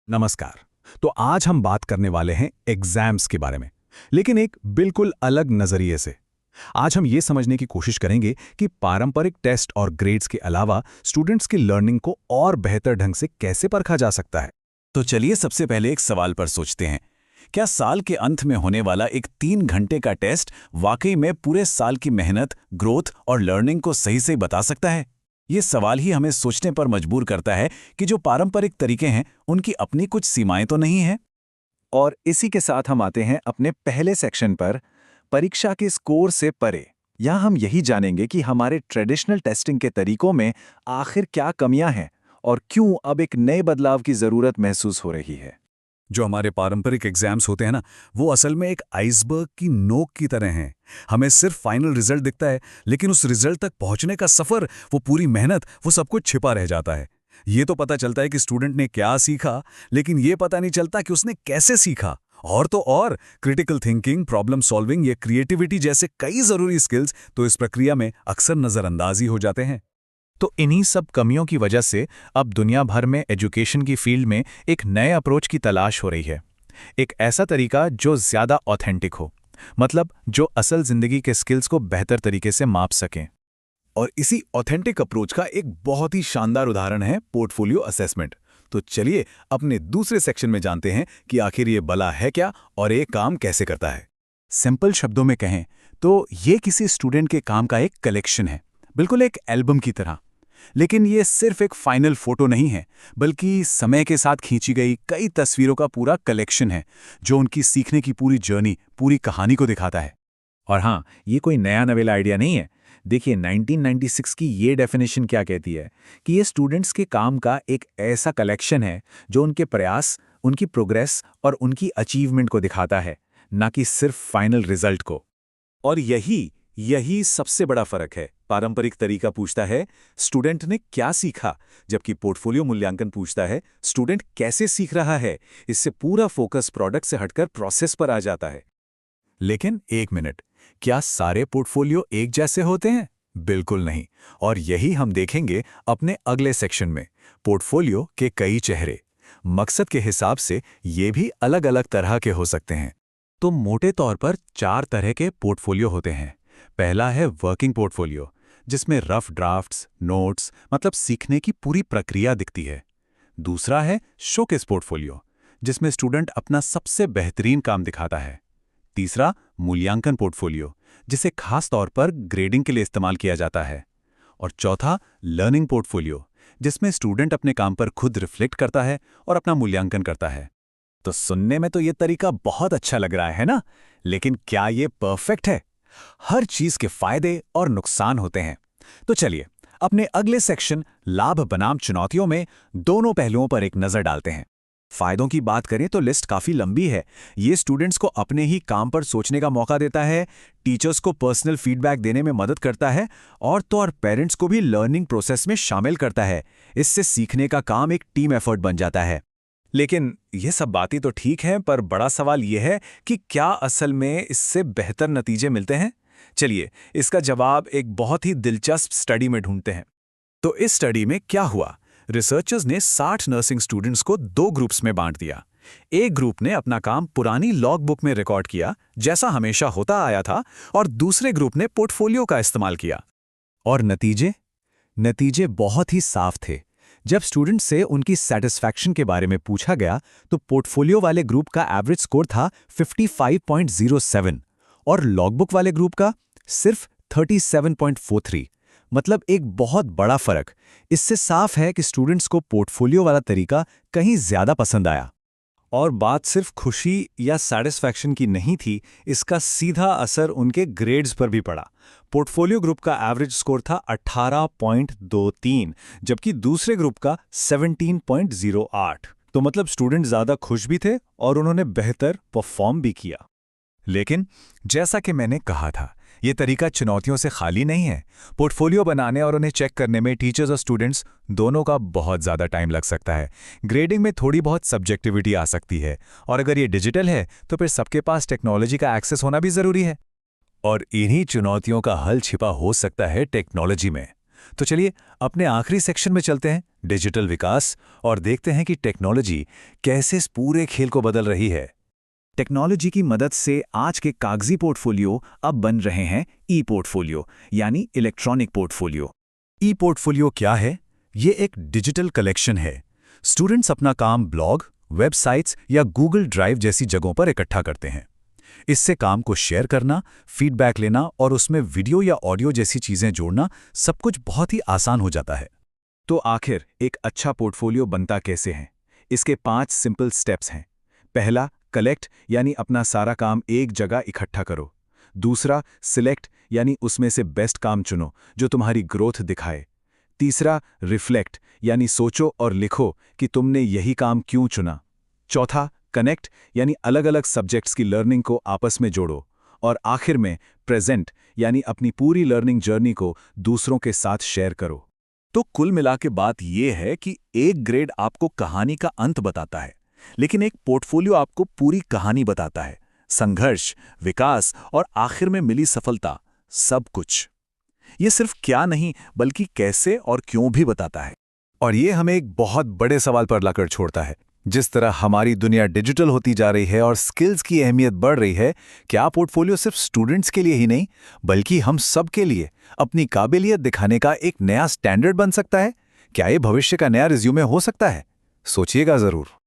नमस्कार। तो आज हम बात करने वाले हैं एग्जाम्स के बारे में, लेकिन एक बिल्कुल अलग नजरिए से। आज हम ये समझने की कोशिश करेंगे कि पारंपरिक टेस्ट और ग्रेड्स के अलावा स्टूडेंट्स की लर्निंग को और बेहतर ढंग से कैसे परखा जा सकता है। तो चलिए सबसे पहले एक सवाल पर सोचते हैं। क्या साल के अंत में होने वाला एक 3 घंटे का टेस्ट वाकई में पूरे साल की मेहनत, ग्रोथ और लर्निंग को सही से बता सकता है? ये सवाल ही हमें सोचने पर मजबूर करता है कि जो पारंपरिक तरीके हैं उनकी अपनी कुछ सीमाएं तो नहीं हैं। और इसी के साथ हम आते हैं अपने पहले सेक्शन पर, परीक्षा के स्कोर से परे। यहाँ हम यही जानेंगे कि हमारे ट्रेडिशनल टेस्टिंग के तरीकों में आखिर क्या कमियां हैं और क्यों अब एक नए बदलाव की जरूरत महसूस हो रही है। जो हमारे पारंपरिक एग्जाम्स होते हैं ना, वो असल में एक आइसबर्ग की नोक की तरह हैं। हमें सिर्फ फाइनल रिजल्ट दिखता है, लेकिन उस रिजल्ट तक पहुंचने का सफर, वो पूरी मेहनत, वो सब कुछ छिपा रह जाता है। ये तो पता चलता है कि स्टूडेंट ने क्या सीखा, लेकिन ये पता नहीं चलता कि उसने कैसे सीखा। और तो और क्रिटिकल थिंकिंग, प्रॉब्लम सॉल्विंग, ये क्रिएटिविटी जैसे कई जरूरी स्किल्स तो इस प्रक्रिया में अक्सर नजरअंदाज ही हो जाते हैं। तो इन्हीं सब कमियों की वजह से अब दुनिया भर में एजुकेशन की फील्ड में एक नए अप्रोच की तलाश हो रही है। एक ऐसा तरीका जो ज़्यादा ऑथेंटिक हो, मतलब जो असल ज़िंदगी के स्किल्स को बेहतर तरीके से माप सकें। और इसी ऑथेंटिक अप्रोच का एक बहुत ही शानदार उदाहरण है पोर्टफोलियो असेसमेंट। तो चलिए अपने दूसरे सेक्शन में जानते हैं कि आखिर ये भला है क्या और ये काम कैसे करता है। सिंपल शब्दों में कहें तो ये किसी स्टूडेंट के काम का एक कलेक्शन है, बिल्कुल एक एल्बम की तरह। लेकिन ये सिर्फ एक फाइनल फोटो नहीं है, बल्कि समय के साथ खींची गई कई तस्वीरों का पूरा कलेक्शन है, जो उनकी सीखने की पूरी जर्नी, पूरी कहानी को दिखाता है। और हाँ, ये कोई नया नवेला आइडिया नहीं है। देखिए 1996 की ये डेफिनेशन क्या कहती है कि ये स्टूडेंट्स के काम का एक ऐसा कलेक्शन है जो उनके प्रयास, उनकी प्रोग्रेस और उनकी अचीवमेंट को दिखाता है, ना कि सिर्फ फाइनल रिजल्ट को। और यही सबसे बड़ा फर्क है। पारंपरिक तरीका पूछता है स्टूडेंट ने क्या सीखा, जबकि पोर्टफोलियो मूल्यांकन पूछता है स्टूडेंट कैसे सीख रहा है। इससे पूरा फोकस प्रोडक्ट से हटकर प्रोसेस पर आ जाता है। लेकिन एक मिनट, क्या सारे पोर्टफोलियो एक जैसे होते हैं? बिल्कुल नहीं। और यही हम देखेंगे अपने अगले सेक्शन में, पोर्टफोलियो के कई चेहरे। मकसद के हिसाब से ये भी अलग अलग तरह के हो सकते हैं। तो मोटे तौर पर 4 तरह के पोर्टफोलियो होते हैं। पहला है वर्किंग पोर्टफोलियो, जिसमें रफ ड्राफ्ट्स, नोट्स, मतलब सीखने की पूरी प्रक्रिया दिखती है। दूसरा है शोकेस पोर्टफोलियो, जिसमें स्टूडेंट अपना सबसे बेहतरीन काम दिखाता है। तीसरा मूल्यांकन पोर्टफोलियो, जिसे खास तौर पर ग्रेडिंग के लिए इस्तेमाल किया जाता है। और चौथा लर्निंग पोर्टफोलियो, जिसमें स्टूडेंट अपने काम पर खुद रिफ्लेक्ट करता है और अपना मूल्यांकन करता है। तो सुनने में तो ये तरीका बहुत अच्छा लग रहा है ना, लेकिन क्या ये परफेक्ट है? हर चीज के फायदे और नुकसान होते हैं। तो चलिए अपने अगले सेक्शन लाभ बनाम चुनौतियों में दोनों पहलुओं पर एक नजर डालते हैं। फायदों की बात करें तो लिस्ट काफी लंबी है। ये स्टूडेंट्स को अपने ही काम पर सोचने का मौका देता है, टीचर्स को पर्सनल फीडबैक देने में मदद करता है, और तो और पेरेंट्स को भी लर्निंग प्रोसेस में शामिल करता है। इससे सीखने का काम एक टीम एफर्ट बन जाता है। लेकिन ये सब बातें तो ठीक हैं, पर बड़ा सवाल यह है कि क्या असल में इससे बेहतर नतीजे मिलते हैं? चलिए इसका जवाब एक बहुत ही दिलचस्प स्टडी में ढूंढते हैं। तो इस स्टडी में क्या हुआ? रिसर्चर्स ने 60 नर्सिंग स्टूडेंट्स को 2 ग्रुप्स में बांट दिया। एक ग्रुप ने अपना काम पुरानी लॉग बुक में रिकॉर्ड किया, जैसा हमेशा होता आया था, और दूसरे ग्रुप ने पोर्टफोलियो का इस्तेमाल किया। और नतीजे बहुत ही साफ थे। जब स्टूडेंट से उनकी सेटिस्फैक्शन के बारे में पूछा गया, तो पोर्टफोलियो वाले ग्रुप का एवरेज स्कोर था 55.07 और लॉगबुक वाले ग्रुप का सिर्फ 37.43। मतलब एक बहुत बड़ा फर्क। इससे साफ है कि स्टूडेंट्स को पोर्टफोलियो वाला तरीका कहीं ज्यादा पसंद आया। और बात सिर्फ खुशी या सैटिस्फैक्शन की नहीं थी, इसका सीधा असर उनके ग्रेड्स पर भी पड़ा। पोर्टफोलियो ग्रुप का एवरेज स्कोर था 18.23, जबकि दूसरे ग्रुप का 17.08। तो मतलब स्टूडेंट ज्यादा खुश भी थे और उन्होंने बेहतर परफॉर्म भी किया। लेकिन जैसा कि मैंने कहा था, ये तरीका चुनौतियों से खाली नहीं है। पोर्टफोलियो बनाने और उन्हें चेक करने में टीचर्स और स्टूडेंट्स दोनों का बहुत ज़्यादा टाइम लग सकता है। ग्रेडिंग में थोड़ी बहुत सब्जेक्टिविटी आ सकती है, और अगर ये डिजिटल है तो फिर सबके पास टेक्नोलॉजी का एक्सेस होना भी ज़रूरी है। और इन्हीं चुनौतियों का हल छिपा हो सकता है टेक्नोलॉजी में। तो चलिए अपने आखिरी सेक्शन में चलते हैं, डिजिटल विकास और देखते हैं कि टेक्नोलॉजी कैसे इस पूरे खेल को बदल रही है। टेक्नोलॉजी की मदद से आज के कागजी पोर्टफोलियो अब बन रहे हैं ई पोर्टफोलियो, यानी इलेक्ट्रॉनिक पोर्टफोलियो। ई पोर्टफोलियो क्या है? ये एक डिजिटल कलेक्शन है। स्टूडेंट्स अपना काम ब्लॉग, वेबसाइट्स या गूगल ड्राइव जैसी जगहों पर इकट्ठा करते हैं। इससे काम को शेयर करना, फीडबैक लेना और उसमें वीडियो या ऑडियो जैसी चीजें जोड़ना सब कुछ बहुत ही आसान हो जाता है। तो आखिर एक अच्छा पोर्टफोलियो बनता कैसे है? इसके 5 सिंपल स्टेप्स हैं। पहला, कलेक्ट यानी अपना सारा काम एक जगह इकट्ठा करो। दूसरा, सिलेक्ट यानी उसमें से बेस्ट काम चुनो जो तुम्हारी ग्रोथ दिखाए। तीसरा, रिफ्लेक्ट यानी सोचो और लिखो कि तुमने यही काम क्यों चुना। चौथा, कनेक्ट यानी अलग-अलग सब्जेक्ट्स की लर्निंग को आपस में जोड़ो। और आखिर में प्रेजेंट यानी अपनी पूरी लर्निंग जर्नी को दूसरों के साथ शेयर करो। तो कुल मिला के बात यह है कि एक ग्रेड आपको कहानी का अंत बताता है, लेकिन एक पोर्टफोलियो आपको पूरी कहानी बताता है। संघर्ष, विकास और आखिर में मिली सफलता, सब कुछ। ये सिर्फ क्या नहीं बल्कि कैसे और क्यों भी बताता है। और ये हमें एक बहुत बड़े सवाल पर लाकर छोड़ता है। जिस तरह हमारी दुनिया डिजिटल होती जा रही है और स्किल्स की अहमियत बढ़ रही है, क्या पोर्टफोलियो सिर्फ स्टूडेंट्स के लिए ही नहीं बल्कि हम सब के लिए अपनी काबिलियत दिखाने का एक नया स्टैंडर्ड बन सकता है? क्या ये भविष्य का नया रिज्यूमे हो सकता है? सोचिएगा जरूर।